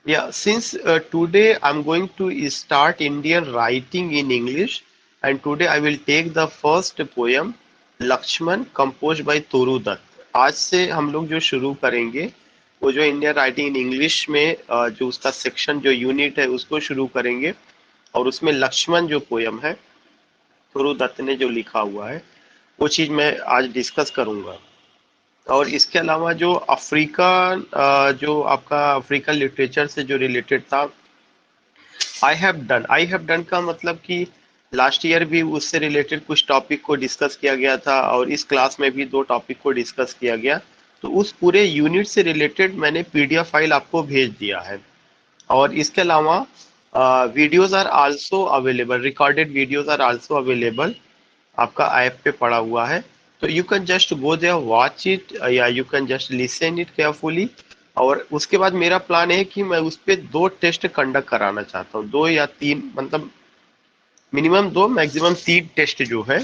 Yeah, since today I'm going to start Indian writing in English, and today I will take the first poem Lakshman composed by Toru Dutt. आज से हम लोग जो शुरू करेंगे वो जो इंडियन राइटिंग इन इंग्लिश में जो उसका सेक्शन जो यूनिट है उसको शुरू करेंगे, और उसमें लक्ष्मण जो पोयम है तोरू दत्त ने जो लिखा हुआ है वो चीज मैं आज डिस्कस करूंगा। और इसके अलावा जो अफ्रीका जो आपका अफ्रीकन लिटरेचर से जो रिलेटेड था, आई हैव डन का मतलब कि लास्ट ईयर भी उससे रिलेटेड कुछ टॉपिक को डिस्कस किया गया था, और इस क्लास में भी दो टॉपिक को डिस्कस किया गया। तो उस पूरे यूनिट से रिलेटेड मैंने पीडीएफ फाइल आपको भेज दिया है। और इसके अलावा videos are also available, recorded videos are also available, आपका ऐप पे पड़ा हुआ है। तो you can just go there, watch it, या you can just listen it carefully. और उसके बाद मेरा प्लान है कि मैं उस पे दो टेस्ट कंडक्ट कराना चाहता हूँ, दो या तीन, मतलब मिनिमम दो मैक्सिमम तीन टेस्ट जो है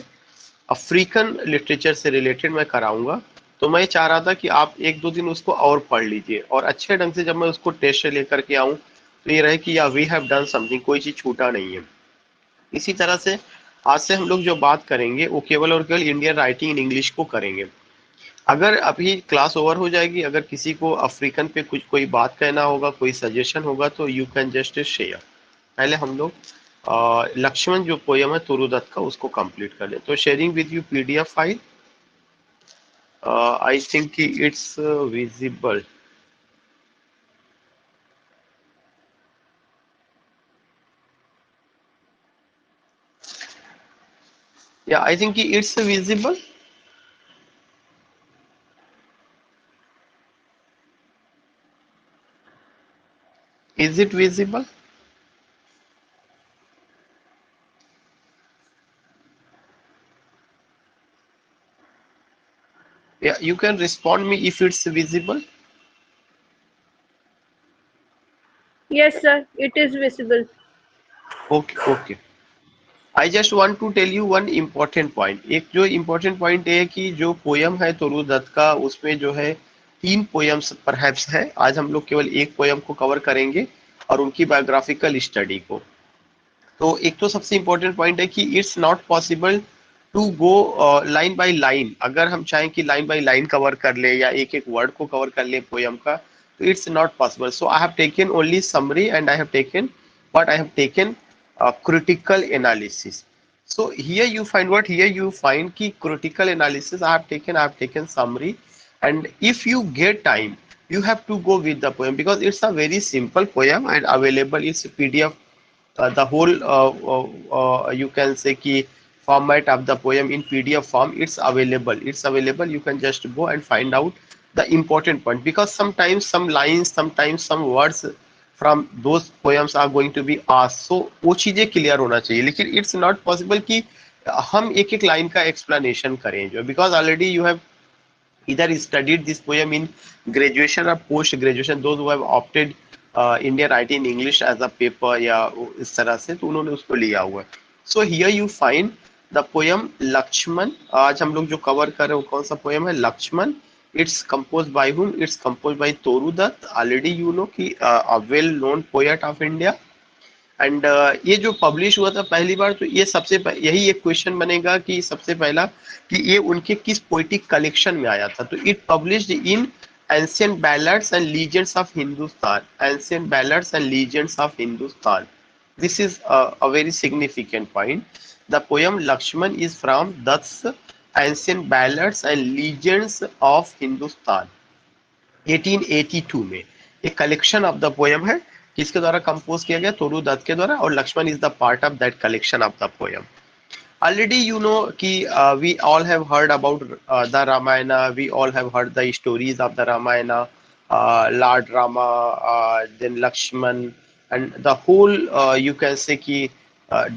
अफ्रीकन लिटरेचर से रिलेटेड मैं कराऊंगा। तो मैं चाह रहा था कि आप एक दो दिन उसको और पढ़ लीजिए, और अच्छे ढंग से जब मैं उसको टेस्ट लेकर के आऊं तो ये रहे कि या वी हैव डन समथिंग, कोई चीज छूटा नहीं है। इसी तरह से आज से हम लोग जो बात करेंगे वो केवल और केवल इंडियन राइटिंग इन इंग्लिश को करेंगे। अगर अभी क्लास ओवर हो जाएगी, अगर किसी को अफ्रीकन पे कुछ कोई बात कहना होगा, कोई सजेशन होगा, तो यू कैन जस्ट शेयर। पहले हम लोग लक्ष्मण जो पोयम है तुरु दत्त का उसको कंप्लीट कर ले। तो sharing with you PDF file, I think it's visible. या I think it's visible. Is it visible? या you can respond me if it's visible. Yes, sir, it is visible. Okay okay. I just want to tell you one important point. एक जो important point है कि जो poem है तोरू दत्त का, उसमें जो है तीन पोयम्स परहैप्स है। आज हम लोग केवल एक पोयम को कवर करेंगे और उनकी बायोग्राफिकल स्टडी को। तो एक तो सबसे इम्पोर्टेंट पॉइंट है कि it's not possible to go line by line. अगर हम चाहें कि लाइन बाय लाइन कवर कर ले या एक एक वर्ड को कवर कर ले पोयम का, तो it's not possible. So I have taken only summary, and I have taken what I have taken critical analysis. So here you find what? Here you find key critical analysis I have taken summary, and if you get time you have to go with the poem because it's a very simple poem and available. It's PDF, the whole you can say key format of the poem in PDF form. It's available. You can just go and find out the important point, because sometimes some lines, sometimes some words from those poems are going to be asked, so वो चीजें clear होना चाहिए। लेकिन it's not possible कि हम एक एक line का एक्सप्लेनेशन करें, जो because already you have either studied this poem in graduation or post graduation, those who have opted Indian writing in English as a paper या इस तरह से, तो उन्होंने उसको लिया हुआ है। So here you find the poem Lakshman. आज हम लोग जो कवर कर रहे हैं वो कौन सा पोयम है? Lakshman. It's compose by whom? It's compose by Toru Dutt. Already you know कि a well known poet of India. And ये जो पब्लिश हुआ था पहली बार, तो ये यही एक क्वेश्चन बनेगा कि सबसे पहला कि ये उनके किस पोइटिक कलेक्शन में आया था। तो it published in ancient ballads and legends of Hindustan. Ancient ballads and legends of Hindustan, this is a very significant point. The poem Lakshman is from Dutt's Ancient Ballads and Legends of Hindustan 1882 में। एक collection of the poem है, किसके द्वारा compose किया गया? तोरू दत्त के द्वारा, और Lakshman is the part of that collection of the poem. Already you know कि we all have heard about the Ramayana, we all have heard the stories of the Ramayana, Lord Rama, then Lakshman, and the whole you can say कि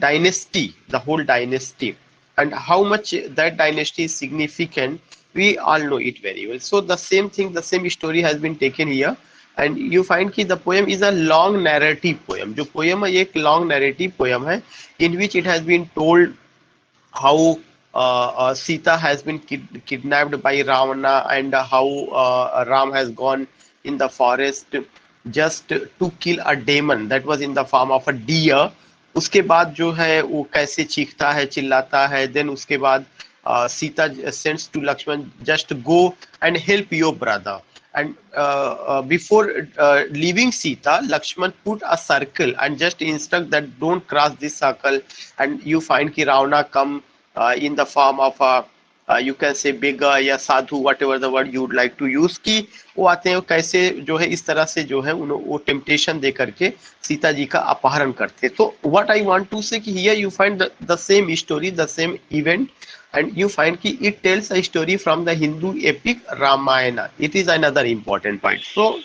dynasty, the whole dynasty, and how much that dynasty is significant, we all know it very well. So the same thing, the same story has been taken here, and you find कि the poem is a long narrative poem। जो poem है ये एक long narrative poem है, in which it has been told how Sita has been kidnapped by Ravana, and how Ram has gone in the forest just to kill a demon that was in the form of a deer. उसके बाद जो है वो कैसे चीखता है, चिल्लाता है, then उसके बाद Sita sends to Lakshman, just go and help your brother. And before leaving Sita, Lakshman put a circle and just instruct that don't cross this circle. And you find ki Ravana come in the form of a you can say beggar या साधु, whatever the word you would like to use, कि वो आते हैं कैसे जो है इस तरह से जो है वो टेम्पटेशन दे करके सीता जी का अपहरण करते. तो what I want to say कि here you find the same story, the same event, and you find ki it tells a story from the Hindu epic Ramayana. It is another important point. So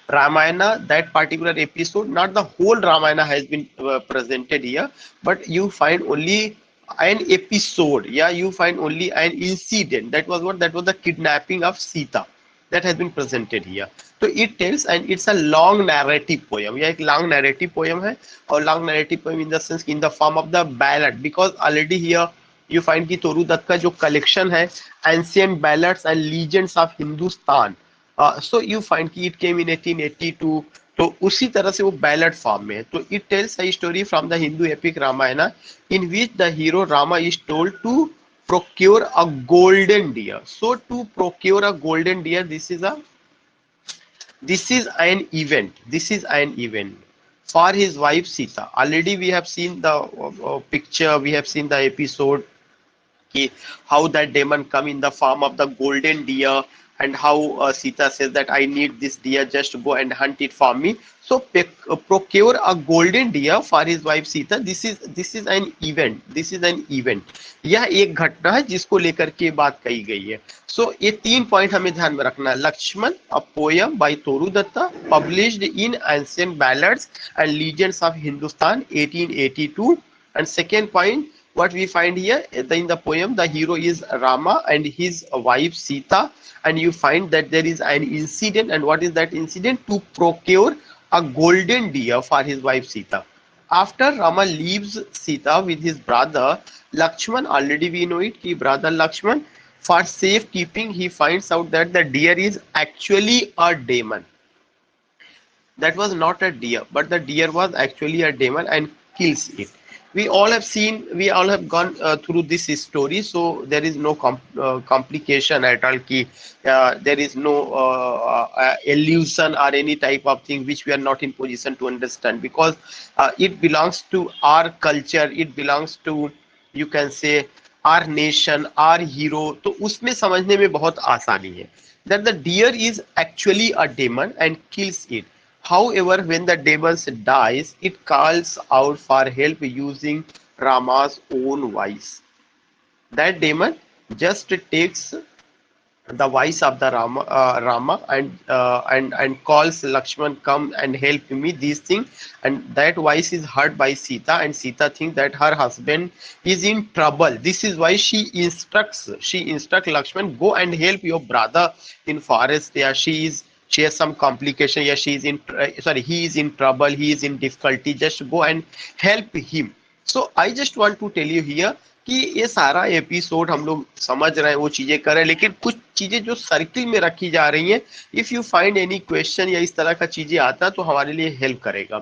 Ramayana, that particular episode, not the whole Ramayana has been presented here, but you find only an episode. Yeah, you find only an incident. That was what? That was the kidnapping of Sita. That has been presented here. So it tells, and it's a long narrative poem. Yeah, एक long narrative poem है, और long narrative poem in the sense in the form of the ballad, because already here you find कि तोरू दत्त का जो collection है ancient ballads and legends of Hindustan. So you find कि it came in 1882. तो उसी तरह से वो बैलेट फॉर्म में है. तो it tells a story from the Hindu epic Ramayana in which the hero Rama is told to procure a golden deer. So to procure a golden deer, this is an event. This is an event for his wife Sita. Already we have seen the picture, we have seen the episode, how that demon come in the form of the golden deer, and how Sita says that I need this deer, just go and hunt it for me. So procure a golden deer for his wife Sita. This is an event. This is an event. यह एक घटना है जिसको लेकर के बात कही गई है. So ये तीन पॉइंट हमें ध्यान में रखना है. Lakshman, a poem by Toru Datta, published in Ancient Ballads and Legends of Hindustan, 1882. And second point, what we find here in the poem, the hero is Rama and his wife Sita, and you find that there is an incident. And what is that incident? To procure a golden deer for his wife Sita. After Rama leaves Sita with his brother Lakshman, already we know it, ki brother Lakshman, for safekeeping, he finds out that the deer is actually a demon. That was not a deer, but the deer was actually a demon and kills it. We all have gone through this story, so there is no complication at all. There is no illusion or any type of thing which we are not in position to understand, because it belongs to our culture, it belongs to, you can say, our nation, our hero. तो उसमें समझने में बहुत आसानी है. That the deer is actually a demon and kills it. However, when the demon dies, it calls out for help using Rama's own voice. That demon just takes the voice of the Rama and calls Lakshman, come and help me these things, and that voice is heard by Sita, and Sita thinks that her husband is in trouble. This is why she instructs Lakshman, go and help your brother in forest. Yeah, she has some complication. Yeah, he is in trouble, he is in difficulty, just go and help him. So I just want to tell you here कि ये सारा episode हम लोग समझ रहे हैं, वो चीजें कर रहे हैं, लेकिन कुछ चीजें जो सर्किल में रखी जा रही हैं, if you find any question या इस तरह का चीजें आता तो हमारे लिए हेल्प करेगा.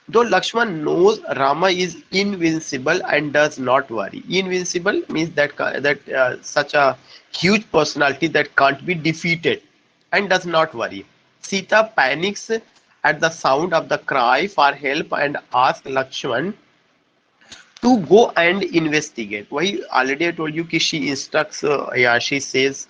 Though Lakshman knows Rama is invincible and does not worry. Invincible means that such a huge personality that can't be defeated and does not worry. Sita panics at the sound of the cry for help and asks Lakshman to go and investigate. Why already I told you कि she instructs, she says,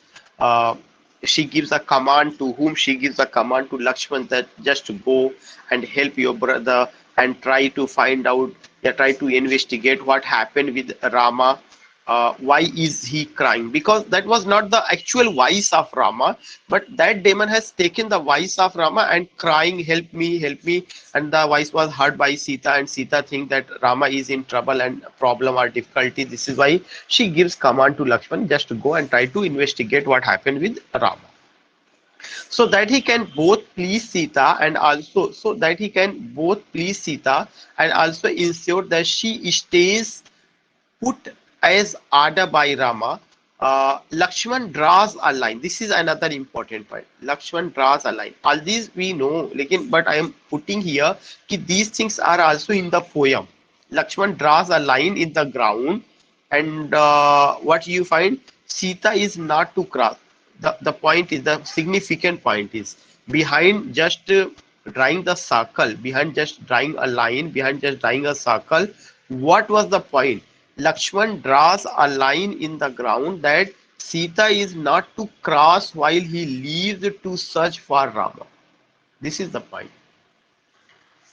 she gives a command to whom? She gives a command to Lakshman that just go and help your brother and try to find out, try to investigate what happened with Rama. Why is he crying? Because that was not the actual voice of Rama, but that demon has taken the voice of Rama and crying, help me, and the voice was heard by Sita, and Sita thinks that Rama is in trouble and problem or difficulty. This is why she gives command to Lakshman, just to go and try to investigate what happened with Rama, so that he can both please Sita and also ensure that she stays put as order by Rama Lakshman draws a line. This is another important point. Lakshman draws a line. All these we know, but I am putting here that these things are also in the poem. Lakshman draws a line in the ground, and what you find, Sita is not to cross. The point is, the significant point is, behind just drawing the circle, behind just drawing a line, behind just drawing a circle, what was the point? Lakshman draws a line in the ground that Sita is not to cross while he leaves to search for Rama. This is the point.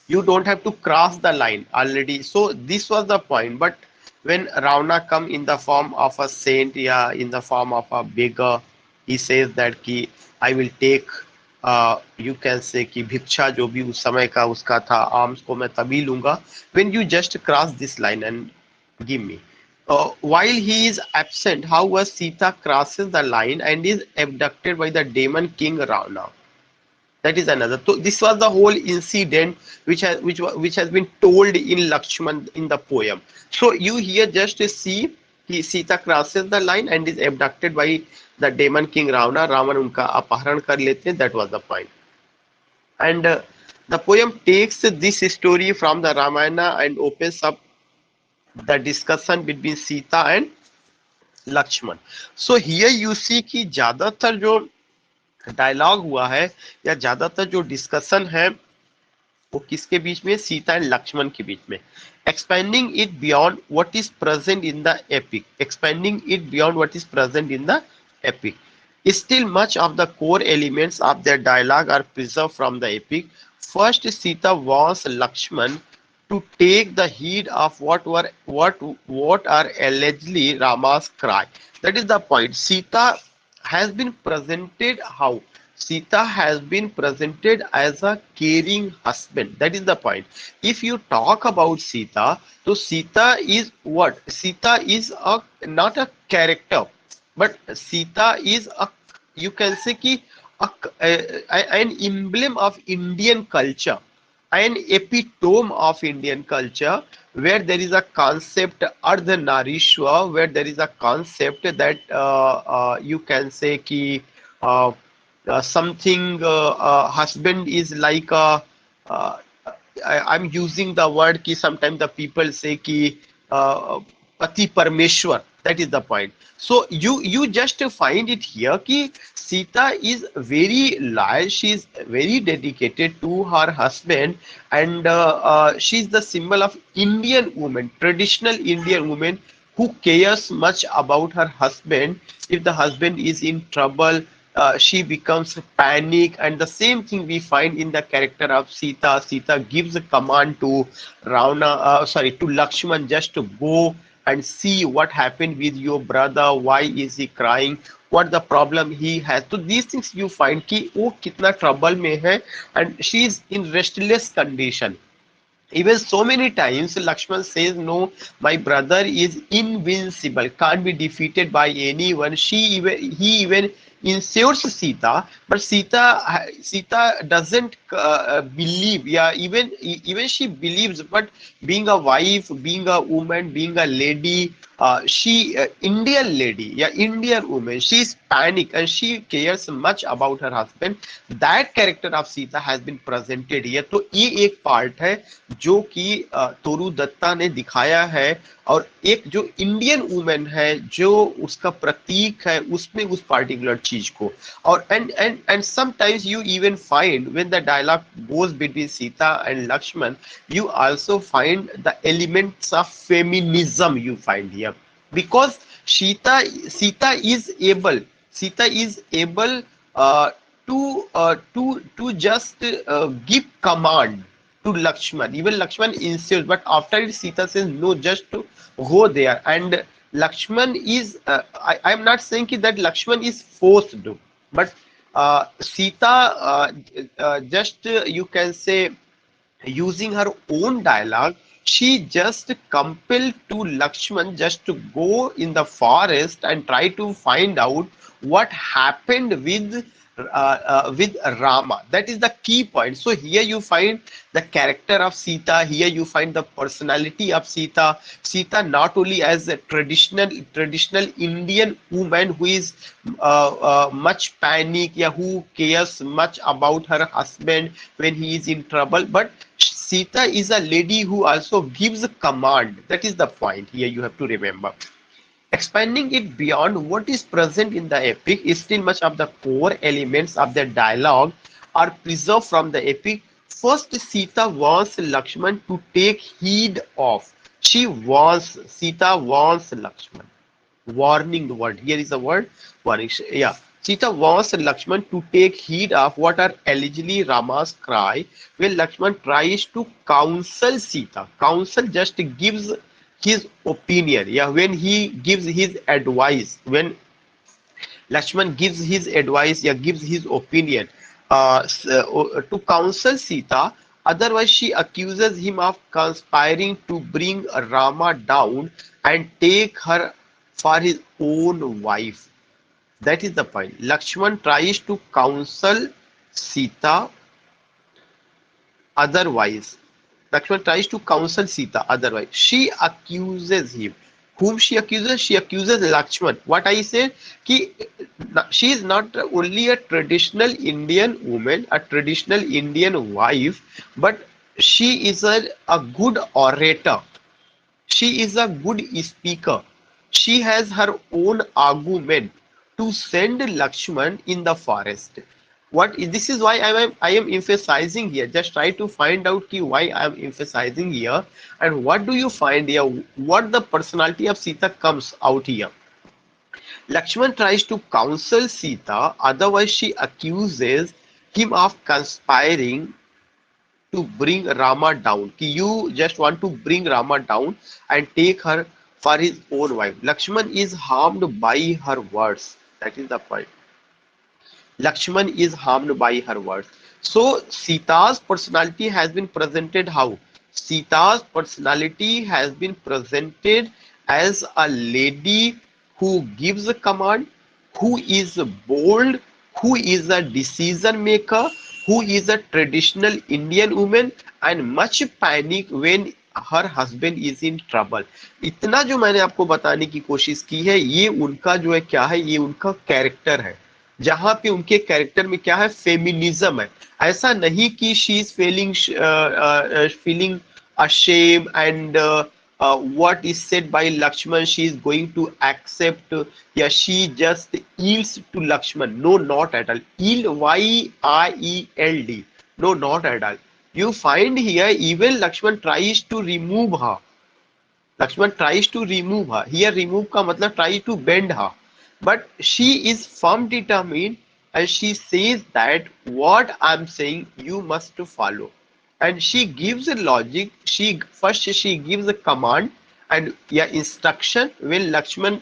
You don't have to cross the line already. So this was the point. But when Ravana come in the form of a saint, yeah, in the form of a beggar, he says that ki I will take, you can say कि भिक्षा जो भी उस समय का उसका था, arms को मैं तभी लूंगा when you just cross this line and give me. While he is absent, however, Sita crosses the line and is abducted by the demon king Ravana. That is another. So this was the whole incident which has been told in Lakshman in the poem. So you here just see Sita crosses the line and is abducted by the demon king Ravana. Ravan उनका अपहरण कर लेते हैं. That was the point. And the poem takes this story from the Ramayana and opens up the discussion between Sita and Lakshman. So here you see कि ज्यादातर जो dialogue हुआ है या ज्यादातर जो डिस्कशन है वो किसके बीच में, सीता एंड लक्ष्मण के बीच में. Expanding it beyond what is present in the epic, expanding it beyond what is present in the epic. Still, much of the core elements of their dialogue are preserved from the epic. First, Sita warns Lakshman to take the heed of what are allegedly Rama's cry. That is the point. Sita has been presented how? Sita has been presented as a caring husband. That is the point. If you talk about Sita, so Sita is what? Sita is not a character, but Sita is a, you can say ki an emblem of Indian culture, an epitome of Indian culture, where there is a concept Ardhanarishwa, where there is a concept that you can say ki something husband is like a I'm using the word ki sometimes the people say ki pati parmeshwar. That is the point. So you just find it here ki Sita is very loyal, she is very dedicated to her husband, and she is the symbol of Indian woman, traditional Indian woman, who cares much about her husband. If the husband is in trouble, she becomes panic, and the same thing we find in the character of Sita. Sita gives a command to to Lakshman, just to go and see what happened with your brother, why is he crying, what the problem he has. So these things you find कि वो कितना trouble में है, and she is in restless condition. Even so many times Lakshman says, no, my brother is invincible, can't be defeated by anyone. He even ensures Sita, but Sita doesn't believe. Yeah, even she believes, but being a wife, being a woman, being a lady, she Indian lady, yeah, Indian woman, she's panic and she cares much about her husband. That character of Sita has been presented here. तो ये एक part है जो कि तोरू दत्ता ने दिखाया है, और एक जो इंडियन वुमेन है जो उसका प्रतीक है उसमें उस पार्टिकुलर चीज को. और and sometimes you even find when the dialogue goes between Sita and Lakshman, you also find the elements of feminism you find here, because Sita is able to just give command to Lakshman. Even Lakshman insists, but after it Sita says no, just to go there. And Lakshman is I am not saying that Lakshman is forced to, but Sita just you can say, using her own dialogue, she just compelled to Lakshman just to go in the forest and try to find out what happened with with Rama. That is the key point. So here you find the character of Sita. Here you find the personality of Sita. Sita not only as a traditional Indian woman who is much panic, yeah, who cares much about her husband when he is in trouble, but Sita is a lady who also gives a command. That is the point here you have to remember. Expanding it beyond what is present in the epic, is still much of the core elements of the dialogue are preserved from the epic. First, Sita wants Lakshman to take heed of. Sita wants Lakshman. Warning the word. Here is the word warning. Yeah. Sita wants Lakshman to take heed of what are allegedly Rama's cry when Lakshman tries to counsel Sita. Counsel just gives his opinion. Yeah, when he gives his advice, when Lakshman gives his advice, yeah, gives his opinion to counsel Sita. Otherwise, she accuses him of conspiring to bring Rama down and take her for his own wife. That is the point. Lakshman tries to counsel Sita otherwise. Lakshman tries to counsel Sita otherwise. She accuses him. Whom she accuses? She accuses Lakshman. What I said, ki, she is not only a traditional Indian woman, a traditional Indian wife, but she is a good orator. She is a good speaker. She has her own argument to send Lakshman in the forest. This is why I am emphasizing here. Just try to find out why I am emphasizing here, and what do you find here? What the personality of Sita comes out here. Lakshman tries to counsel Sita, otherwise she accuses him of conspiring to bring Rama down. You just want to bring Rama down and take her for his own wife. Lakshman is harmed by her words. That is the point. Lakshman is harmed by her words. So Sita's personality has been presented how? Sita's personality has been presented as a lady who gives a command, who is bold, who is a decision maker, who is a traditional Indian woman and much panic when her husband is in trouble. इतना जो मैंने आपको बताने की कोशिश की है, ये उनका जो है क्या है, ये उनका कैरेक्टर है, जहां पे उनके कैरेक्टर में क्या है, फेमिनिज्म है. ऐसा नहीं कि she is feeling ashamed and what is said by Lakshman she is going to accept. Yeah, she just yields to Lakshman. No, not at all. Yield, yield. No, not at all. You find here even Lakshman tries to remove her. Lakshman tries to remove her. Here remove का मतलब try to bend her. But she is firm determined and she says that what I'm saying you must follow. And she gives a logic. She gives a command and yeah, instruction when Lakshman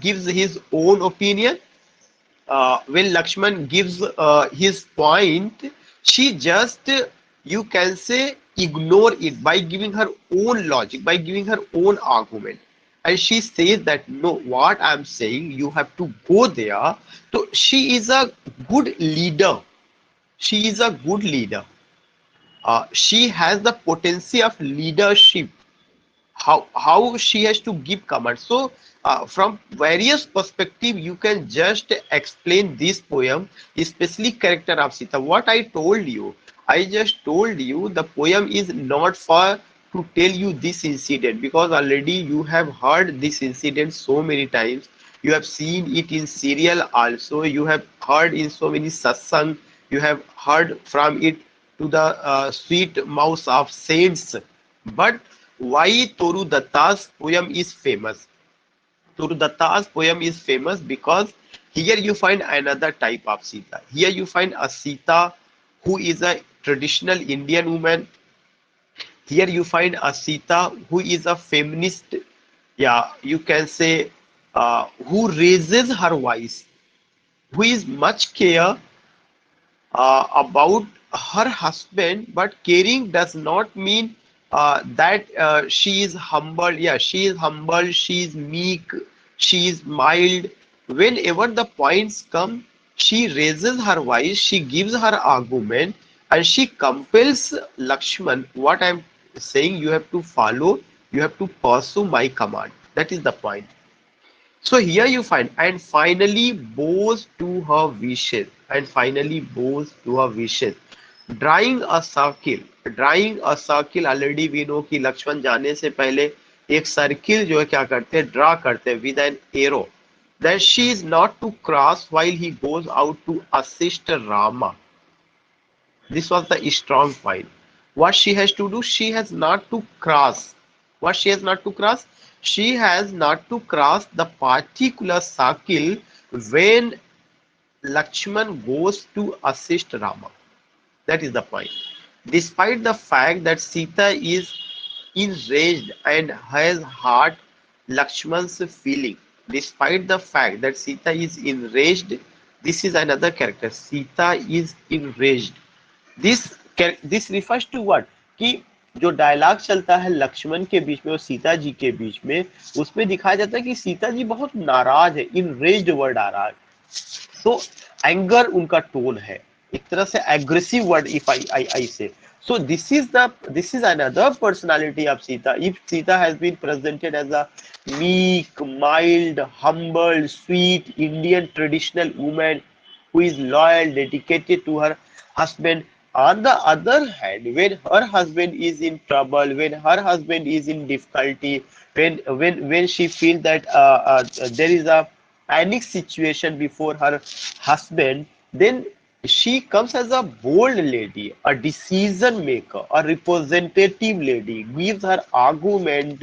gives his own opinion. When Lakshman gives his point, she just, you can say, ignore it by giving her own logic, by giving her own argument. And she says that no, what I'm saying, you have to go there. So she is a good leader. She is a good leader. She has the potency of leadership, how she has to give commands. So from various perspective you can just explain this poem, especially character of Sita. What I told you, I just told you the poem is not for to tell you this incident, because already you have heard this incident so many times, you have seen it in serial also, you have heard in so many satsang, you have heard from it to the sweet mouths of saints. But why Toru Dutt's poem is famous? Toru Dutt's poem is famous because here you find another type of Sita. Here you find a Sita who is a traditional Indian woman. Here you find a Sita who is a feminist. Yeah, you can say who raises her voice, who is much care about her husband, but caring does not mean that she is humble. Yeah, she is humble, she is meek, she is mild. Whenever the points come, she raises her voice, she gives her argument, and she compels Lakshman. What I'm saying, you have to follow, you have to pursue my command. That is the point. So here you find, and finally bows to her wishes, and finally bows to her wishes. Drawing a circle, drawing a circle, already we know कि लक्ष्मण जाने से पहले एक circle जो है क्या करते हैं, ड्रा करते हैं with an arrow, that she is not to cross while he goes out to assist Rama. This was the strong point. What she has to do, she has not to cross. What she has not to cross? She has not to cross the particular circle when Lakshman goes to assist Rama. That is the point. Despite the fact that Sita is enraged and has hurt Lakshman's feeling, despite the fact that Sita is enraged, this is another character. Sita is enraged. This refers to what, कि जो dialogue चलता है लक्ष्मण के बीच में और सीता जी के बीच में, उसमें दिखाया जाता है कि सीता जी बहुत नाराज है, इनरेज्ड वर्ड आ रहा है। सो एंगर उनका टोन है, एक तरह से एग्रेसिव वर्ड, इफ आई से। So this is another personality of Sita. If Sita has been presented as a meek, mild, humble, sweet Indian traditional woman who is loyal, dedicated to her husband. On the other hand, when her husband is in trouble, when her husband is in difficulty, when she feels that there is a panic situation before her husband, then she comes as a bold lady, a decision maker, a representative lady, gives her argument,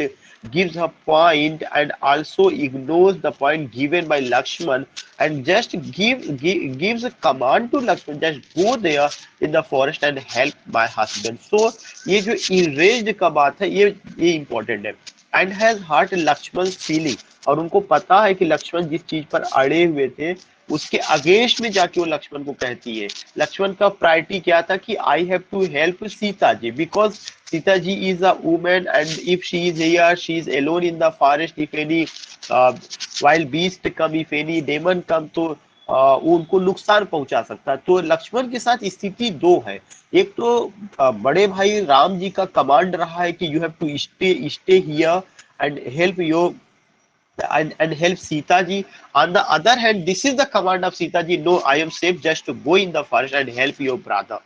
gives her point, and also ignores the point given by Lakshman, and just gives a command to Lakshman, just go there in the forest and help my husband. So ये जो enraged का बात है, ये important है, and has hurt Lakshman's feeling, और उनको पता है कि लक्ष्मण जिस चीज पर अड़े हुए थे उसके अगेंस्ट में जाके वो लक्ष्मण को कहती है। लक्ष्मण का प्रायोरिटी क्या था कि I have to help Sita ji, because Sita ji is a woman and if she is here, she is alone in the forest, if any wild beast come, if any demon come, तो वो उनको नुकसान पहुंचा सकता है। तो लक्ष्मण के साथ स्थिति दो है, एक तो बड़े भाई राम जी का कमांड रहा है कि you have to stay here and help your and help Sita ji. On the other hand, this is the command of Sita ji, no, I am safe, just to go in the forest and help your brother.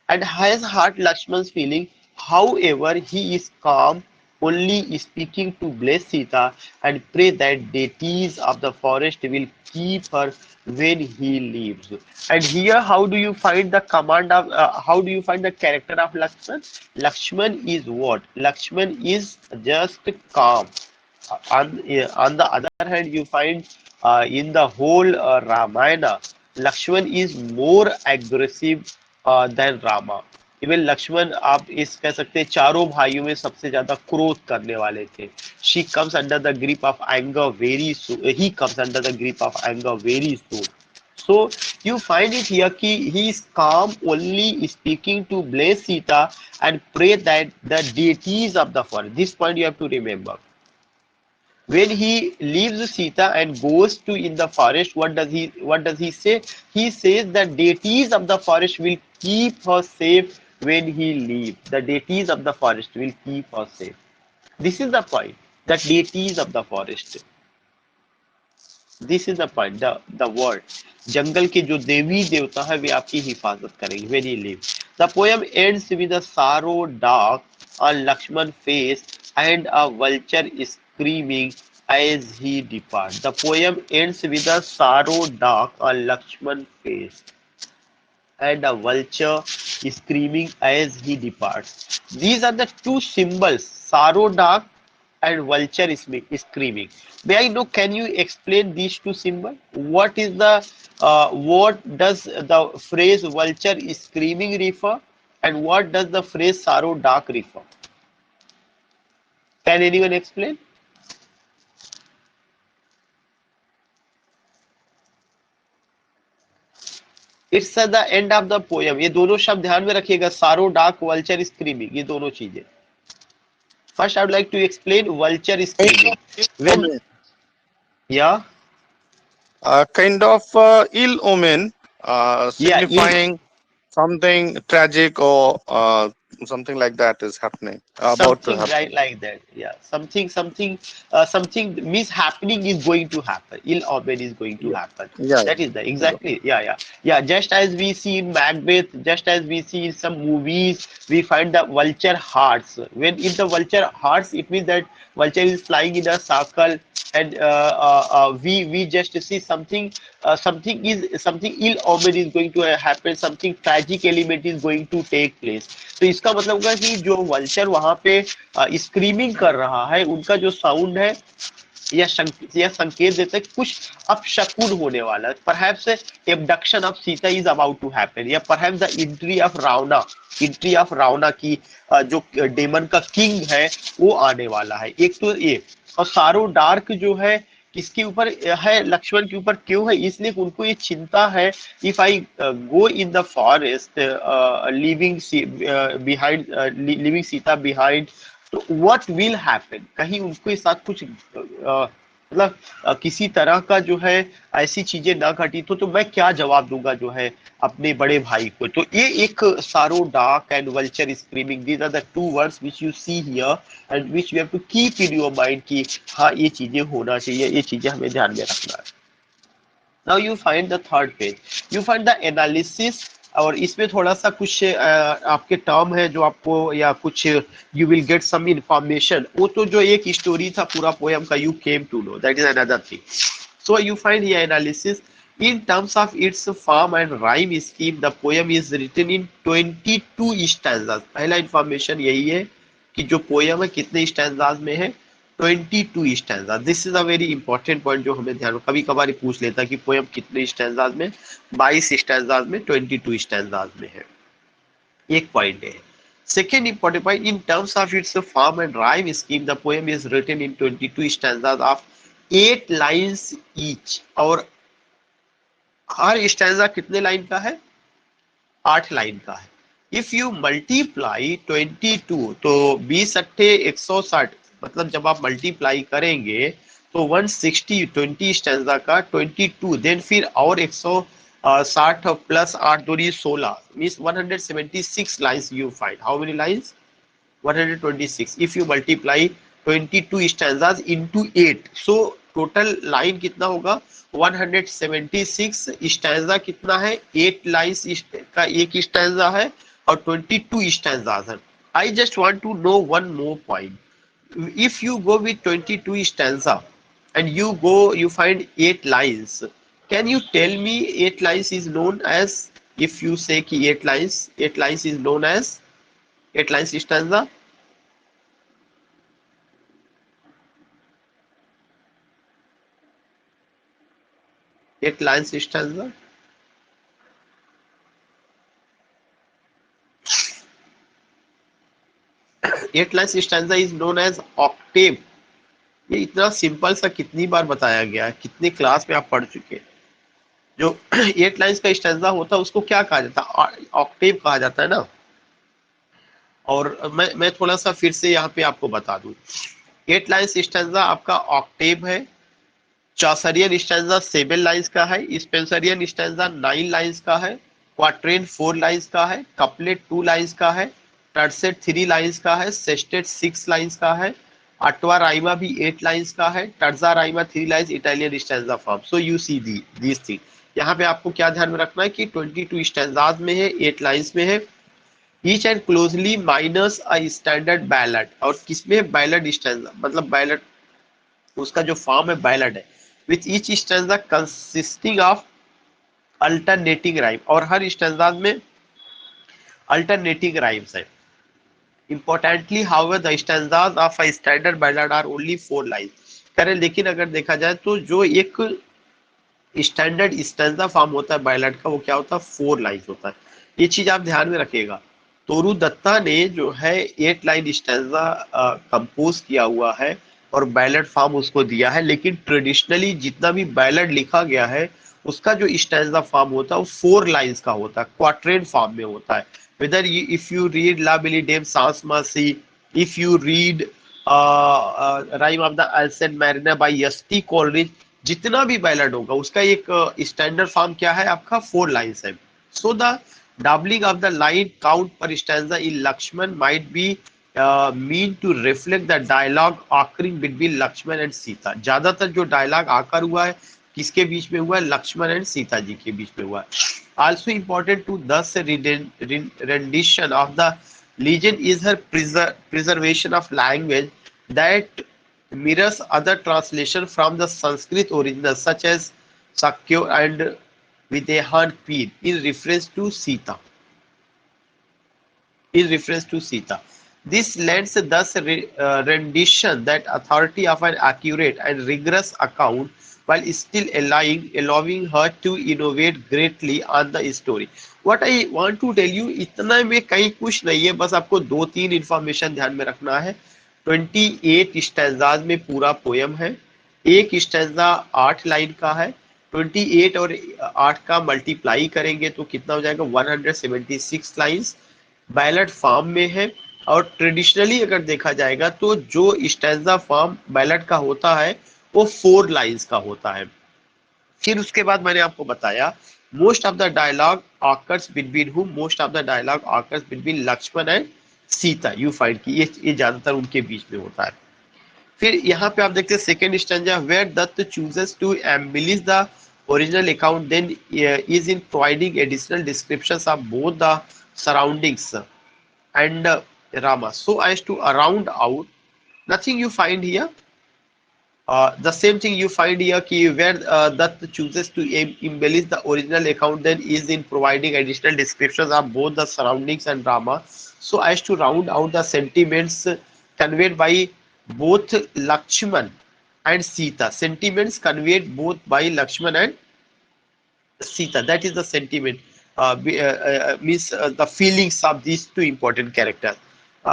And has hurt Lakshman's feeling. However, he is calm, only speaking to bless Sita and pray that deities of the forest will keep her when he leaves. And here, how do you find the command of? How do you find the character of Lakshman? Lakshman is what? Lakshman is just calm. On the other hand, you find in the whole Ramayana, Lakshman is more aggressive than Rama. Even Lakshman आप इस कह सकते हैं चारों भाइयों में सबसे ज्यादा क्रोध करने वाले थे। She comes under the grip of anger very soon, he comes under the grip of anger very soon. So you find it here कि he is calm, only speaking to bless Sita and pray that the deities of the forest. This point you have to remember. When he leaves Sita and goes to in the forest, what does he say? He says that deities of the forest will keep her safe when he leaves. The deities of the forest will keep her safe. This is the point. The deities of the forest. This is the point. The word. जंगल के जो देवी देवता है वे आपकी हिफाजत करेंगे when he leaves. The poem ends with a sorrow dark on Lakshman's face and a vulture screaming as he departs. The poem ends with a sorrow dark on Lakshman's face and a vulture screaming as he departs. These are the two symbols, sorrow dark and vulture is screaming. May I know, can you explain these two symbols? What does the phrase vulture is screaming refer, and what does the phrase sorrow dark refer? Can anyone explain? It's at the end of the poem. ये दोनों शब्द ध्यान में रखिएगा, sorrow dark, vulture screaming, ये दोनों चीजें. First, I would like to explain vulture screaming. When, yeah. kind of ill omen, Yeah, signifying something tragic or something like that is happening, about to something happen. right like that. Yeah, something mishappening is going to happen, ill omen is going to Yeah, happen. yeah, That is the yeah. exactly, yeah, just as we see in Macbeth, just as we see in some movies, we find the vulture hearts. When in the vulture hearts, it means that vulture is flying in a circle, and we just see something ill omen is going to happen, something tragic element is going to take place. तो इसका मतलब होगा कि जो vulture वहां पे screaming कर रहा है, उनका जो साउंड है, यह संकेत देता है कि कुछ अपशकुन होने वाला है. Perhaps abduction of Sita is about to happen, या perhaps the entry of Ravana की जो डेमन का किंग है वो आने वाला है. एक तो ये, और सारो डार्क जो है किसके ऊपर है, लक्ष्मण के ऊपर क्यों है, इसलिए उनको ये चिंता है. If I go in the forest living behind, living Sita behind, तो व्हाट विल हैपन, कहीं उनके साथ कुछ मतलब किसी तरह का जो है ऐसी चीजें ना घटी तो मैं क्या जवाब दूंगा जो है अपने बड़े भाई को. तो ये एक sorrow dark and vulture screaming, these are the two words which you see here and which you have to keep in your mind कि हाँ ये चीजें होना चाहिए, ये चीजें हमें ध्यान में रखना है. Now you find the third page, you find the analysis. और इसमें थोड़ा सा कुछ आपके टर्म है जो आपको, या कुछ you will get some information. वो तो जो एक स्टोरी था पूरा पोयम का, you came to know, that is another thing. So you find here analysis. In terms of its form and rhyme scheme, the poem is written in 22 stanzas. पहला information यही है कि जो पोयम है कितने स्टैंजाज में है, 22 stanza. This is a very important point जो हमें ध्यान, कभी कभार पूछ लेता है कि पोयम कितने स्टैंजाज में, 22 स्टैंजाज में, 22 स्टैंजाज में है. एक पॉइंट है. Second important point, in terms of its form and rhyme scheme, the poem is written in 22 stanzas of 8 lines each. और हर स्टैंजा कितने लाइन का है, 8 लाइन का है. इफ यू मल्टीप्लाई 22, तो 20 अट्ठे 160, मतलब जब आप मल्टीप्लाई करेंगे तो 160, 20 स्टैंजा का 22, देन फिर और 160 प्लस 8 दूरी 16, means 176 lines you find. How many lines, 126. If you multiply 22 stanzas into 8, so total line कितना होगा, 176. स्टैंजा कितना है, 8 लाइन्स का एक स्टैंजा है और 22 स्टैंजाज है. I just want to know one more point. if you go with 22 stanza and you find 8 lines, can you tell me 8 lines is known as, if you say ki 8 lines is known as 8 lines stanza. 8 lines stanza. 8 lines stanza is known as octave. ये इतना simple सा कितनी बार बताया गया है, कितने class में आप पढ़ चुके हैं. जो 8 लाइन्स का स्टैंजा होता है उसको क्या कहा जाता है, ऑक्टेव कहा जाता है ना. और मैं थोड़ा सा फिर से यहाँ पे आपको बता दूं. 8 लाइन्स स्टैंजा आपका ऑक्टेव है. चौसरियन स्टैंजा 7 लाइन्स का है. स्पेंसरियन स्टैंजा 9 लाइन्स का है. क्वाट्रेन 4 लाइन्स का है. कपलेट 2 लाइन्स का है. टर्सेट 3 लाइन्स का है. सेस्टेट 6 लाइन्स का है. अटवा राइमा भी 8 लाइन्स का है. Terza Raima 3 lines. Italian stanza form. So you see these thing. यहाँ पे आपको क्या ध्यान में रखना है कि 22 स्टैंजाज में है, 8 लाइन्स में है. Each and closely minus a standard ballad. और किसमें बैलड स्टैंजा, मतलब बैलड उसका जो फॉर्म है बैलड है. With each stanza consisting of alternating rhyme. और हर स्टैंजाज में अल्टरनेटिंग राइम्स है. Importantly, however, the stanzas of a standard ballad are only 4 lines. करें, लेकिन अगर देखा जाए तो जो एक स्टैंडर्ड स्टैंजा फॉर्म होता है बैलड का, वो क्या होता है, 4 लाइन्स होता है. ये चीज आप ध्यान में रखिएगा. तोरू दत्ता ने जो है 8 लाइन स्टैंजा कंपोज किया हुआ है और बैलड फॉर्म उसको दिया है. लेकिन ट्रेडिशनली जितना भी बैलड लिखा गया है उसका जो स्टैंजा फॉर्म होता है वो 4 लाइन्स का होता है, क्वाट्रेन फॉर्म में होता है. whether if you read La Billy Dame Sans Mercy, if you read Rhyme of the Ancient Mariner by S.T. Coleridge, जितना भी बैलेट होगा उसका एक स्टैंडर्ड फॉर्म क्या है आपका 4 लाइन्स है. So the doubling of the line count per stanza in Lakshman might be mean to reflect the dialogue occurring between Lakshman and Sita. ज्यादातर जो डायलॉग आकर हुआ है किसके बीच में हुआ है? लक्ष्मण एंड सीता जी के बीच में हुआ है. Also important to thus rendition of the legend is her preservation of language that mirrors other translation from the Sanskrit original such as Sakya and Videhan Pir in reference to Sita. This lends thus rendition that authority of an accurate and rigorous account while still allowing her to innovate greatly on the story. What I want to tell you, इतना में कहीं कुछ नहीं है, बस आपको 2-3 information ध्यान में रखना है. 28 स्टैंजाज में पूरा पोयम है. एक स्टैंजा 8 लाइन का है. 28 और 8 का मल्टीप्लाई करेंगे तो कितना हो जाएगा? 176 लाइन्स बैलेट फॉर्म में है. और ट्रेडिशनली अगर देखा जाएगा तो जो स्टैंजा फॉर्म बैलेट का होता है वो 4 लाइन्स का होता है. फिर उसके बाद मैंने आपको बताया most of the dialogue occurs between whom, most of the dialogue occurs between Lakshman and Sita. You find कि ये ज्यादातर उनके बीच में होता है. फिर यहाँ पे आप देखते हैं second stanza where Dutt chooses to embellish the original account then is in providing additional descriptions of both the surroundings and Rama so as to round out. Nothing you find here. The same thing you find here ki where Dutt chooses to embellish the original account then is in providing additional descriptions of both the surroundings and Rama so as to round out the sentiments conveyed by both Lakshman and Sita. Sentiments conveyed both by Lakshman and Sita, that is the sentiment. Means the feelings of these two important characters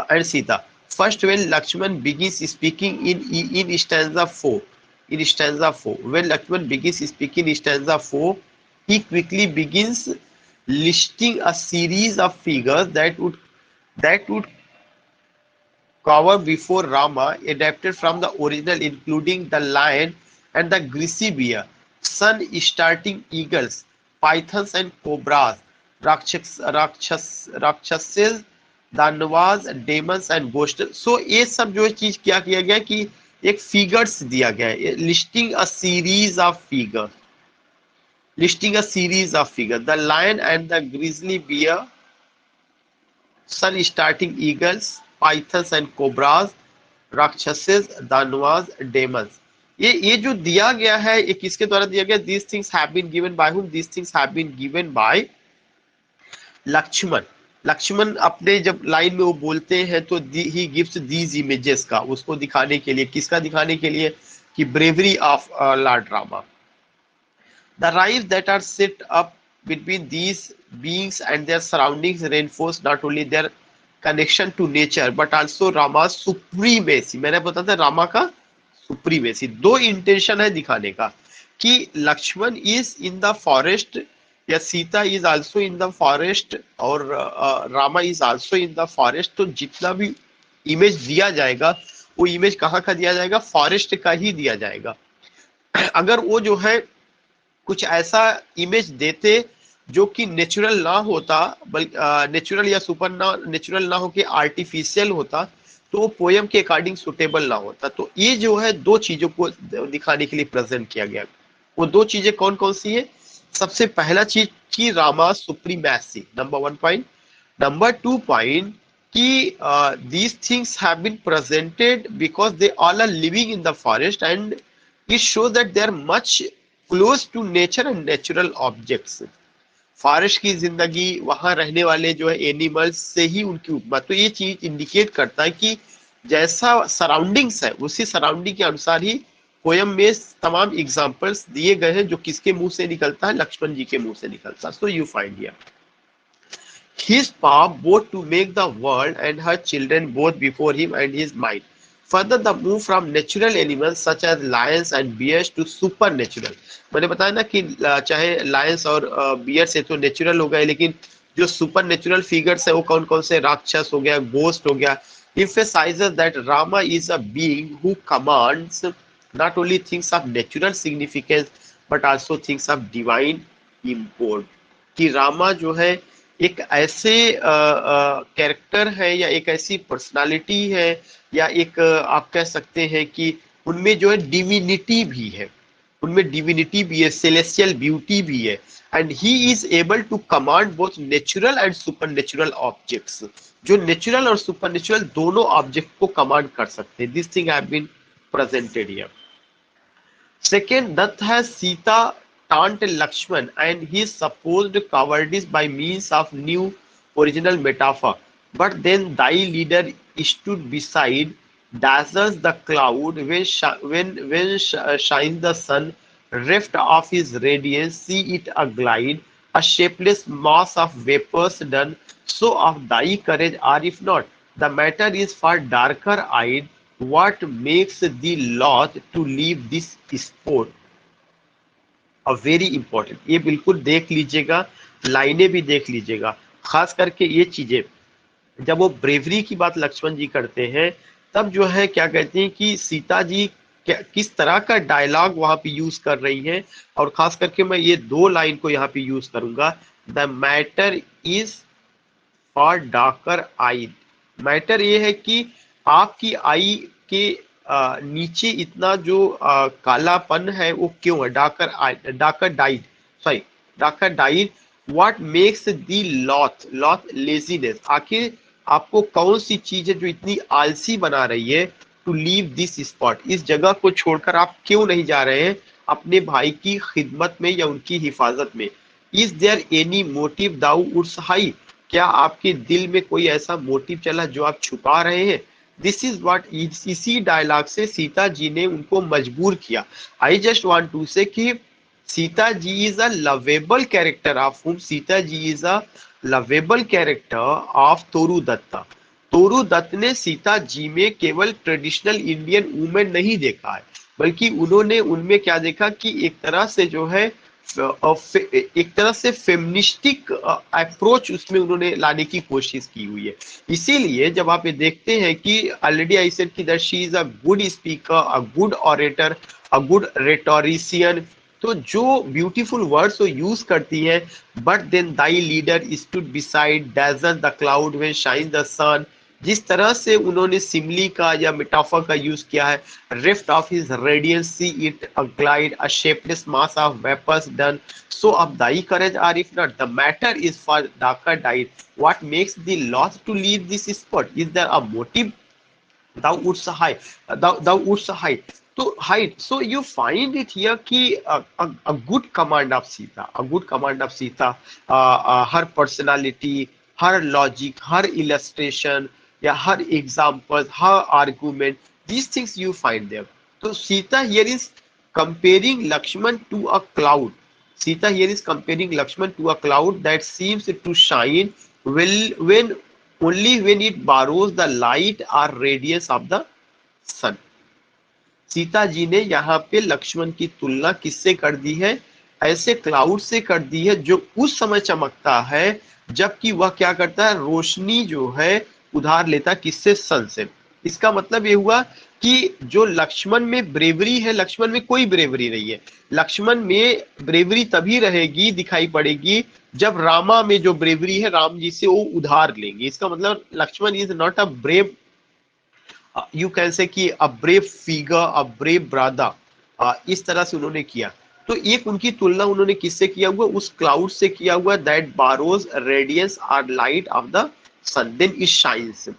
and Sita. First, when Lakshman begins speaking in stanza 4, when Lakshman begins speaking in stanza 4, he quickly begins listing a series of figures that would cover before Rama, adapted from the original, including the lion and the greasy bear, sun-starting eagles, pythons and cobras, rakshasas, danavas, demons and ghost. So ये सब जो चीज क्या किया गया कि एक figures दिया गया है, listing a series of figure, the lion and the grizzly bear, sun starting eagles, pythons and cobras, rakshasas, danavas, demons. ये जो दिया गया है ये किसके द्वारा दिया गया? These things have been given by whom? These things have been given by Lakshman अपने जब लाइन में वो बोलते हैं तो he gives these images का, उसको दिखाने के लिए, किसका दिखाने के लिए? कि bravery of Lord Rama. The rhymes that are set up between these beings and their surroundings reinforce not only their connection to nature but also Rama's supremacy. मैंने बताया था रामा का सुप्रीमेसी. 2 इंटेंशन है दिखाने का कि Lakshman is in the forest या Sita is also in the forest और Rama is also in the forest. तो जितना भी इमेज दिया जाएगा वो इमेज कहाँ का दिया जाएगा? फॉरेस्ट का ही दिया जाएगा. अगर वो जो है कुछ ऐसा इमेज देते जो कि नेचुरल ना होता, बल्कि नेचुरल या सुपर नेचुरल ना हो के आर्टिफिशियल होता तो वो पोयम के अकॉर्डिंग सुटेबल ना होता. तो ये जो है 2 चीजों को दिखाने के लिए प्रेजेंट किया गया. वो 2 चीजें कौन कौन सी है? सबसे पहला चीज की Rama supremacy, number 1 point. Number 2 point कि these things have been presented because they all are living in the forest and it shows that they are much close to nature and natural objects. Forest की जिंदगी, वहां रहने वाले जो है animals से ही उनकी उपमा. तो ये चीज इंडिकेट करता है कि जैसा सराउंडिंग्स है उसी सराउंडिंग के अनुसार ही पोयम में तमाम एग्जांपल्स दिए गए हैं जो किसके मुंह से निकलता है? लक्ष्मण जी के मुंह से निकलता है. So you find here his power both to make the world and her children both before him and his mind. Further, the move from natural animals such as lions and bears to supernatural. मैंने बताया ना कि चाहे Lions और bears है तो natural हो गए, लेकिन जो सुपर नेचुरल फिगर्स है वो कौन कौन से? राक्षस हो गया, गोस्ट हो गया. Emphasizes that Rama is a being who commands not only things of natural significance but also things of divine import, कि रामा जो है एक ऐसे कैरेक्टर है या एक ऐसी पर्सनालिटी है या एक आप कह सकते हैं कि उनमें जो है डिविनिटी भी है, उनमें डिविनिटी भी है, सेलेस्टियल ब्यूटी भी है, and he is able to command both natural and supernatural objects, जो नेचुरल और सुपर नेचुरल दोनों ऑब्जेक्ट को कमांड कर सकते हैं. This thing have been presented here. Second, Dutt has Sita taunt Lakshman and his supposed cowardice by means of new original metaphor. But then thy leader stood beside, dazzles the cloud when shines the sun, reft of his radiance, see it a glide, a shapeless mass of vapors done. So of thy courage, or if not, the matter is far darker eyed. What makes thee loth to leave this sport? A very important, ये बिल्कुल देख लीजिएगा, लाइनें भी देख लीजिएगा, खास करके ये चीजें जब वो ब्रेवरी की बात लक्ष्मण जी करते हैं तब जो है क्या कहते हैं कि सीता जी किस तरह का डायलॉग वहां पे यूज कर रही हैं, और खास करके मैं ये दो लाइन को यहाँ पे यूज करूंगा. द मैटर इज और डार्कर आई. मैटर ये है कि आपकी आई के नीचे इतना जो कालापन है वो क्यों है, darker eye, darker dyed, sorry darker dyed. What makes the loath, loath laziness, आखिर आपको कौन सी चीज है जो इतनी आलसी बना रही है, टू लीव दिस स्पॉट, इस जगह को छोड़कर आप क्यों नहीं जा रहे हैं अपने भाई की खिदमत में या उनकी हिफाजत में. Is there any motive thou wouldst hie, क्या आपके दिल में कोई ऐसा मोटिव चला जो आप छुपा रहे हैं. दिस इज व्हाट, इसी डायलॉग से सीता जी ने उनको मजबूर किया. आई जस्ट वांट टू से कि Sita ji is a lovable character of whom, Sita ji is a lovable character of Toru Dutta. Toru Dutt ने सीता जी में केवल ट्रेडिशनल इंडियन वुमेन नहीं देखा है, बल्कि उन्होंने उनमें क्या देखा कि एक तरह से जो है एक तरह से फेमिनिस्टिक अप्रोच उसमें उन्होंने लाने की कोशिश की हुई है. इसीलिए जब आप ये देखते हैं कि ऑलरेडी आई सेड कि that she is a good speaker, a good orator, a good rhetorician, तो जो ब्यूटीफुल वर्ड्स वो यूज करती है. But then thy leader stood beside desert the cloud when shine the sun, जिस तरह से उन्होंने सिमली का या मेटाफर का यूज किया है, rift of his radiance see it a glide, a shapeless mass of vapors done. So of thy courage, or if not, the matter is far darker dyed. What makes thee loth to leave this spot? Is there a motive? Thou wouldst hide, thou wouldst hide. So hide. So you find it here कि a good command of Sita, a good command of Sita, her personality, her logic, her illustration, yeah, her examples, her argument, these things you find there. So Sita here is comparing Lakshman to a cloud. Sita here is comparing Lakshman to a cloud that seems to shine when only when it borrows the light or radiance of the sun. Sita ji ने यहाँ पे लक्ष्मण की तुलना किससे कर दी है, ऐसे cloud से कर दी है जो उस समय चमकता है जबकि वह क्या करता है, रोशनी जो है उधार लेता किससे, सन से. इसका मतलब ये हुआ कि जो लक्ष्मण में ब्रेवरी है, लक्ष्मण में कोई ब्रेवरी नहीं है. लक्ष्मण में ब्रेवरी तभी रहेगी, दिखाई पड़ेगी जब रामा में जो ब्रेवरी है राम जी से वो उधार लेंगे. इसका मतलब Lakshman is not a brave, you can say कि a brave figure, a brave brother, इस तरह से उन्होंने किया. तो एक उनकी तुलना उन्होंने किससे किया हुआ, उस क्लाउड से किया हुआ, दैट बारोज रेडियंस और light of the sun, then it shines.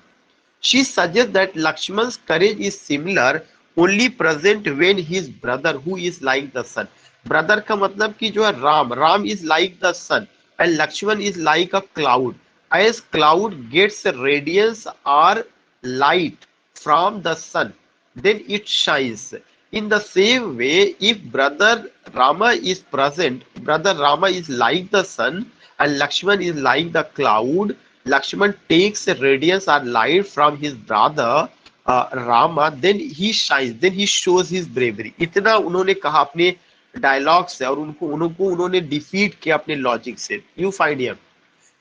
She suggests that Lakshman's courage is similar, only present when his brother, who is like the sun. Brother का मतलब कि जो है Ram, Ram is like the sun and Lakshman is like a cloud. As cloud gets radiance or light from the sun, then it shines. In the same way, if brother Rama is present, brother Rama is like the sun and Lakshman is like the cloud, Lakshman takes a radiance or light from his brother Rama, then he shines, then he shows his bravery. इतना उन्होंने कहा अपने dialogue से और उनको उन्होंने defeat किया अपने लॉजिक से. You find here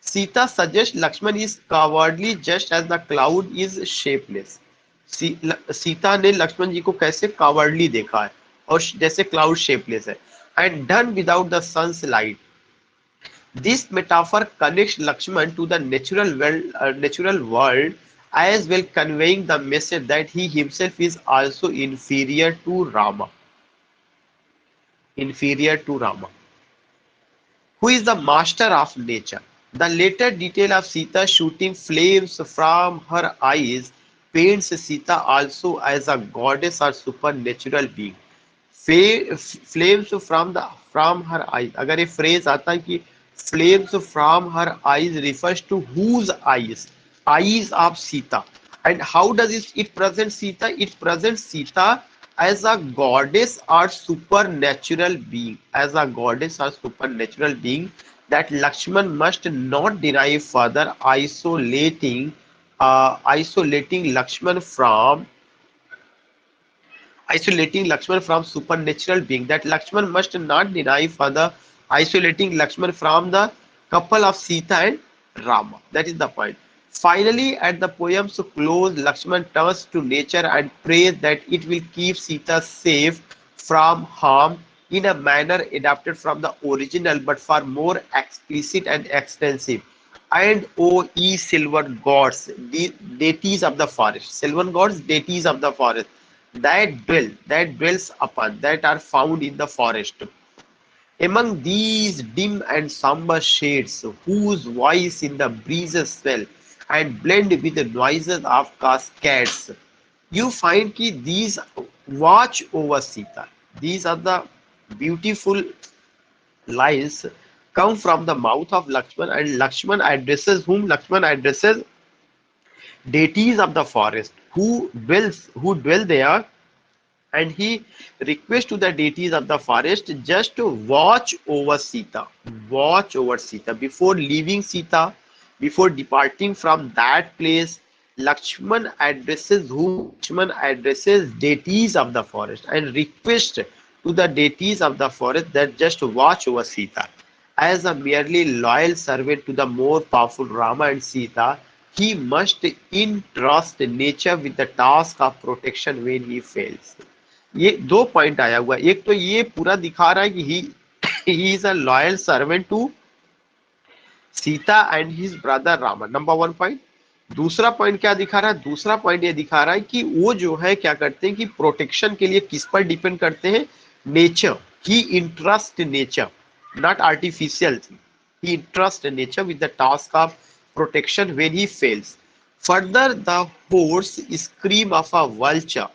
Sita suggests Lakshman is cowardly just as the cloud is shapeless. Sita ने लक्ष्मण जी को कैसे कावर्डली देखा है और जैसे क्लाउड शेपलेस है, and dun without the sun's light. This metaphor connects Lakshman to the natural world, as well conveying the message that he himself is also inferior to Rama, who is the master of nature. The later detail of Sita shooting flames from her eyes paints Sita also as a goddess or supernatural being. Flames from her eyes, अगर ये phrase आता है कि flames from her eyes refers to whose eyes of Sita, and how does it present Sita? It present Sita as a goddess or supernatural being, that Lakshman must not deny further, isolating Lakshman from supernatural being, that Lakshman must not deny further, isolating Lakshman from the couple of Sita and Rama. That is the point. Finally, at the poem's close, Lakshman turns to nature and prays that it will keep Sita safe from harm in a manner adapted from the original but far more explicit and extensive. And O ye silver gods, the deities of the forest, silver gods, deities of the forest, that dwells upon, that are found in the forest. Among these dim and somber shades, whose voice in the breezes swell and blend with the noises of cascades, you find कि these watch over Sita. These are the beautiful lines come from the mouth of Lakshman, and Lakshman addresses whom? Lakshman addresses deities of the forest who dwell there, and he requests to the deities of the forest just to watch over Sita before leaving Sita, before departing from that place. Lakshman addresses whom? Lakshman addresses deities of the forest and requests to the deities of the forest that just watch over Sita. As a merely loyal servant to the more powerful Rama and Sita, he must entrust nature with the task of protection when he fails. ये दो point आया हुआ है. एक तो ये पूरा दिखा रहा है कि he is a loyal servant to Sita and his brother Rama, number one point. दूसरा पॉइंट क्या दिखा रहा है? दूसरा पॉइंट ये दिखा रहा है कि वो जो है क्या करते हैं कि प्रोटेक्शन के लिए किस पर डिपेंड करते हैं? Nature. He interest nature, not artificial. He interest nature with the task of protection when he fails. Further the horse scream of a vulture,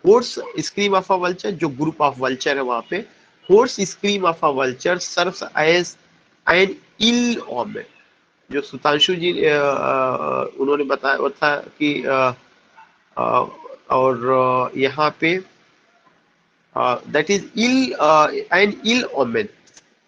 horse scream of a vulture, जो group of vulture है वहां पे, horse scream of a vulture serves as an ill omen. जो सुतांशु जी उन्होंने बताया था कि और यहाँ पे that is an ill omen,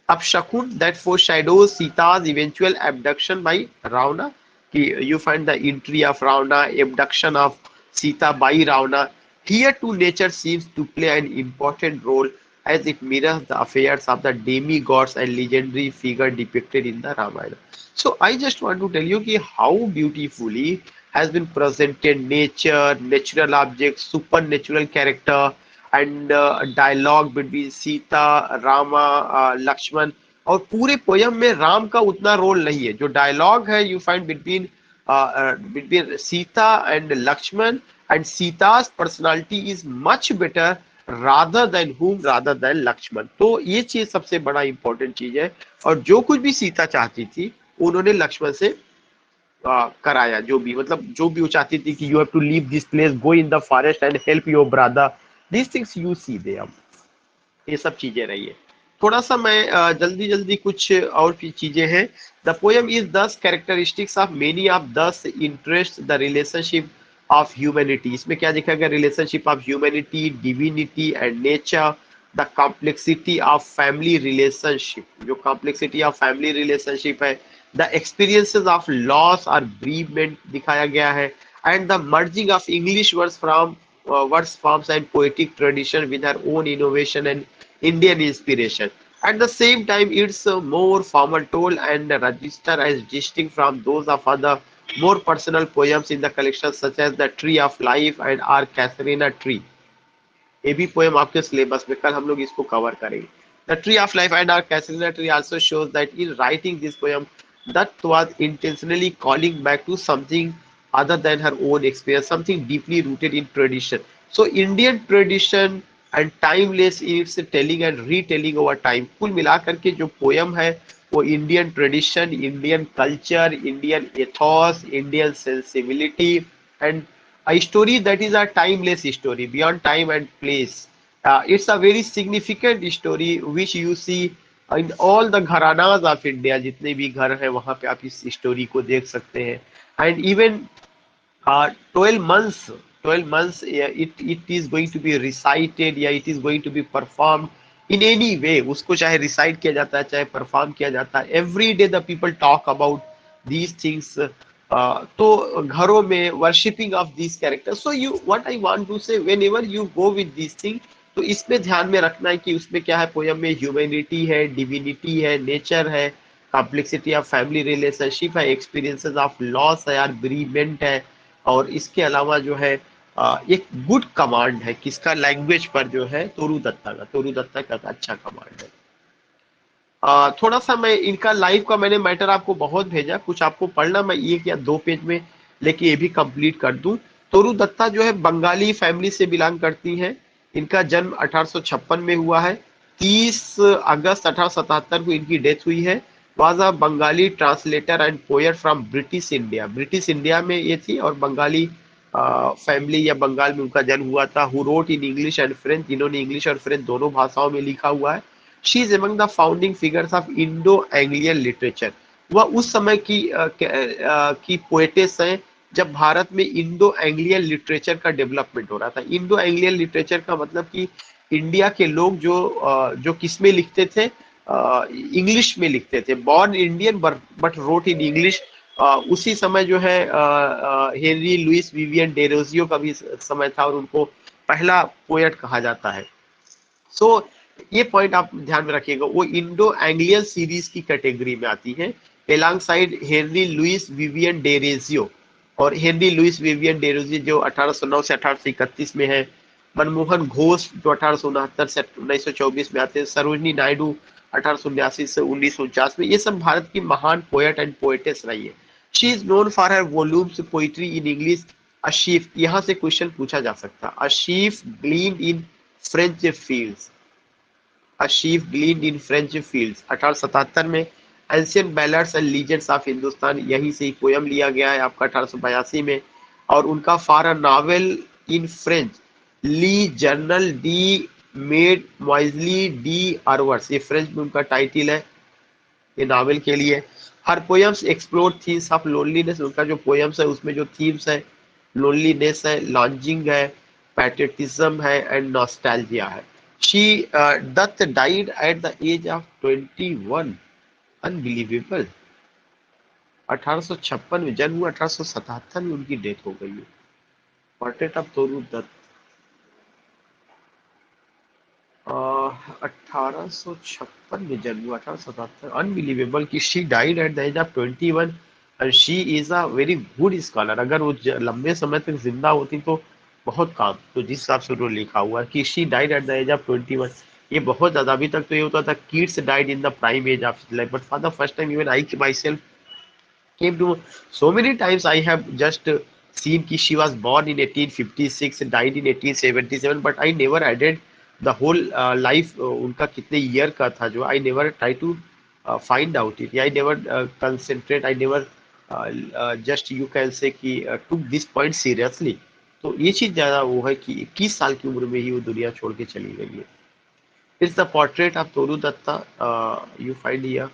Upshakun, that foreshadows Sita's eventual abduction by Ravana. You find the entry of Ravana, abduction of Sita by Ravana. Here too nature seems to play an important role as it mirrors the affairs of the demigods and legendary figure depicted in the Ramayana. So I just want to tell you कि how beautifully has been presented nature, natural objects, supernatural character, and dialogue between Sita, Rama, Lakshman. और पूरे poem में राम का उतना role नहीं है. जो dialogue है you find between Sita and Lakshman, and Sita's personality is much better rather than Lakshman. तो ये चीज सबसे बड़ा इंपॉर्टेंट चीज है. और जो कुछ भी सीता चाहती थी उन्होंने लक्ष्मण से कराया. जो भी मतलब जो भी वो चाहती थी कि you have to leave this place, go in the forest and help your brother, this things you see there. ये सब चीजें रही है. थोड़ा सा मैं जल्दी जल्दी कुछ और भी चीजें हैं. द पोएम इज दस कैरेक्टरिस्टिक्स ऑफ मेनी ऑफ दस interest the relationship of humanity. इसमें क्या देखा गया? Relationship of humanity, divinity and nature, the complexity of family relationship, जो कॉम्प्लेक्सिटी ऑफ फैमिली रिलेशनशिप है, द एक्सपीरियंसेस ऑफ लॉस और bereavement दिखाया गया है, and the merging of English words from words forms and poetic tradition with her own innovation and Indian inspiration. At the same time, it's more formal told and register as distinct from those of other More personal poems in the collection such as The Tree of Life and Our Catharina Tree. ये भी poem आपके syllabus में, कल हम लोग इसको cover करेंगे. The tree of life and our casuarina tree also shows that in writing this poem Dutt was intentionally calling back to something other than her own experience, something deeply rooted in tradition. So Indian tradition and timeless in its telling and retelling over time. कुल मिलाकर के जो poem है वो Indian tradition, Indian culture, Indian Ethos, Indian sensibility and a story that is a timeless story beyond time and place. It's a very significant story which you see in all the gharanas of India. जितने भी घर हैं वहां पे आप इस story को देख सकते हैं. And even 12 months, 12 months, yeah, it is going to be recited, या it is going to be performed in any way. उसको चाहे recite किया जाता है, चाहे perform किया जाता है. Every day the people talk about these things. तो घरों में worshipping of these characters. So you, what I want to say, whenever you go with these things, तो इसमें ध्यान में रखना है कि उसमें क्या है, पोयम में ह्यूमैनिटी है, डिविनिटी है, नेचर है, कॉम्प्लेक्सिटी ऑफ फैमिली रिलेशनशिप है, एक्सपीरियंसेस ऑफ लॉस है, यार बेरीमेंट है, और इसके अलावा जो है एक गुड कमांड है किसका, लैंग्वेज पर जो है तोरू दत्ता का, तोरू दत्ता का अच्छा कमांड है. थोड़ा सा मैं इनका लाइव का मैंने मैटर आपको बहुत भेजा, कुछ आपको पढ़ना, मैं एक या दो पेज में लेके ये भी कंप्लीट कर दूं. तोरू दत्ता जो है बंगाली फैमिली से बिलोंग करती हैं. इनका जन्म 1856 में हुआ है. 30 अगस्त 1877 को इनकी डेथ हुई है. Was a Bengali translator and poet from British India. British India में ये थी और बंगाली फैमिली या बंगाल में उनका जन्म हुआ था. Who wrote in English and French, इन्होंने इंग्लिश और फ्रेंच दोनों भाषाओं में लिखा हुआ है. She is among the founding figures of Indo Anglian literature. वह उस समय की पोएटेस हैं जब भारत में इंडो एंग्लियन लिटरेचर का डेवलपमेंट हो रहा था. इंडो एंग्लियन लिटरेचर का मतलब कि इंडिया के लोग जो किस में लिखते थे, इंग्लिश में लिखते थे. Born Indian but wrote in English. उसी समय जो है हेनरी लुइस विवियन डेरोजियो का भी समय था और उनको पहला पोएट कहा जाता है. सो ये पॉइंट आप ध्यान में रखिएगा, वो इंडो एंग्लियन सीरीज की कैटेगरी में आती है alongside Henry Louis Vivian Derozio. और हेनरी लुइस विवियन डेरोजियो जो 1809 से 1831 में है. मनमोहन घोष जो 1869 से 1924 में आते हैं. सरोजनी नायडू 1879 से 1949 में. ये सब भारत की महान पोएट एंड पोएटेस रही है. She is known for her volumes poetry in English. A sheaf, यहाँ से क्वेश्चन पूछा जा सकता है. A sheaf gleaned in French fields. A sheaf gleaned in French fields 1877 में. Ancient ballads and legends of Hindustan, यहीं से ही पोयम लिया गया है आपका 1882 में. और उनका for a novel in French Le Journal de Mademoiselle d'Arvers, ये फ्रेंच में उनका टाइटल है ये नावल के लिए. Her poems explore themes of loneliness. उनका जो पोयम्स है उसमें जो थीम्स है लोनलीनेस है, लॉन्जिंग है, पैट्रियटिज्म है एंड नॉस्टैल्जिया है. She Dutt died at the age of 21. Unbelievable. 1856 में जन्म हुआ, 1877 में उनकी डेथ हो गई है. पोर्ट्रेट ऑफ तोरू दत्त 1856 में जन्म हुआ, 1877. अनबिलीवेबल कि she died at the age of 21 and she is a very good scholar. अगर वो लंबे समय तक जिंदा होती तो बहुत काम, तो जिस हिसाब से उन्होंने लिखा हुआ है कि she died at the age of 21, ये बहुत ज्यादा. अभी तक तो ये होता था kids died in the prime age of life, but for the first time even I myself came to so many times I have just seen ki she was born in 1856, died in 1877, but I never added the whole life उनका कितने year का था जो I never try to find out it. I never concentrate, I never just you can say कि took this point seriously. तो ये चीज ज्यादा वो है कि 21 साल की उम्र में ही वो दुनिया छोड़ के चली गई है. It's the portrait of Toru Dutta. You find here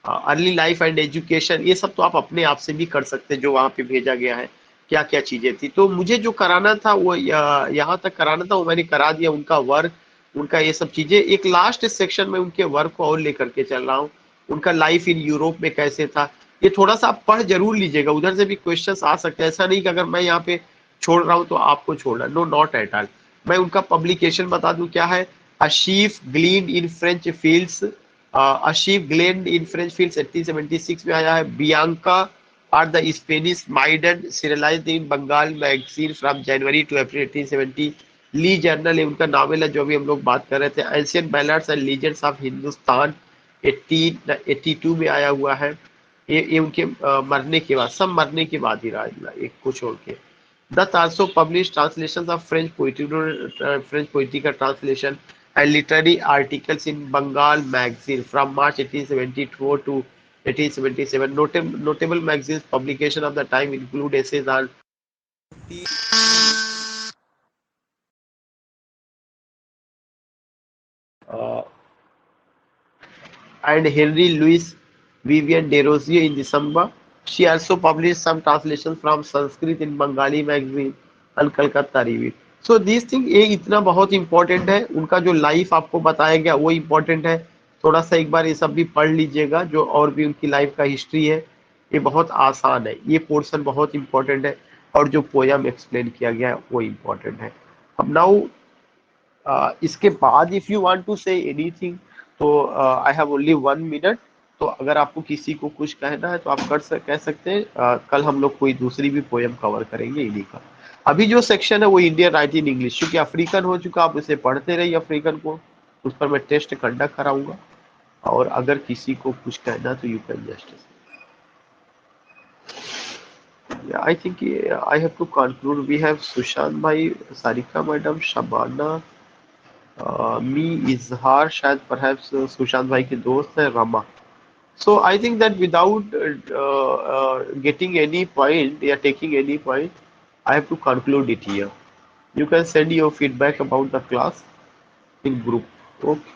early life and education. ये सब तो आप अपने आप से भी कर सकते हैं जो वहाँ पे भेजा गया है, क्या क्या चीजें थी. तो मुझे जो कराना था वो यहाँ तक कराना था वो मैंने करा दिया. उनका वर्क, उनका ये सब चीजें. एक लास्ट सेक्शन में उनके वर्क को और लेकर के चल रहा हूँ. उनका लाइफ इन यूरोप में कैसे था, ये थोड़ा सा आप पढ़ जरूर लीजिएगा. उधर से भी क्वेश्चंस आ सकते हैं. ऐसा नहीं कि अगर मैं यहाँ पे छोड़ रहा हूँ तो आपको छोड़ना, नो नॉट एट ऑल. मैं उनका पब्लिकेशन बता दूं क्या है. A sheaf gleaned in French fields. A sheaf gleaned in French fields 1876 में आया है. Bianca are the Spanish maiden serialized in Bengal magazine from January to April 1870. Le journal है उनका नावल है जो भी हम लोग बात कर रहे थे. Ancient ballads and legends of Hindustan 1882 में आया हुआ है. ये उनके मरने के बाद, सब मरने के बाद ही रहा, एक को छोड़ के. Dutt also published translations of French poetry का translation and literary articles in Bengal magazine from March 1874 to 1877. Notable magazines publication of the time include essays on uh, and Henry Louis Vivian Desrosiers in December. She also published some translations from Sanskrit in Bengali magazine and Calcutta Review. So these things ये इतना बहुत important है. उनका जो life आपको बताया गया वो important है. थोड़ा सा एक बार ये सब भी पढ़ लीजिएगा, जो और भी उनकी लाइफ का हिस्ट्री है. ये बहुत आसान है, ये पोर्शन बहुत important है, और जो पोयम एक्सप्लेन किया गया है वो important है. अब नाउ इसके बाद if you want to say anything, तो आई हैव ओनली 1 मिनट. तो अगर आपको किसी को कुछ कहना है तो आप कह सकते हैं. कल हम लोग कोई दूसरी भी पोयम कवर करेंगे इन्हीं का. अभी जो सेक्शन है वो इंडियन राइटिंग इंग्लिश, क्योंकि अफ्रीकन हो चुका, आप उसे पढ़ते रहिए अफ्रीकन को, उस पर मैं टेस्ट कंडक्ट कराऊंगा. और अगर किसी को कुछ कहना तो you can just. I think I have to conclude. We have Sushant भाई, सारिका मैडम, शबाना, मी, इजहार, शायद परहैप्स सुशांत भाई के दोस्त है, Rama. So I think that without getting any point or taking any point, I have to conclude it here. You can send your feedback about the class in group. Okay.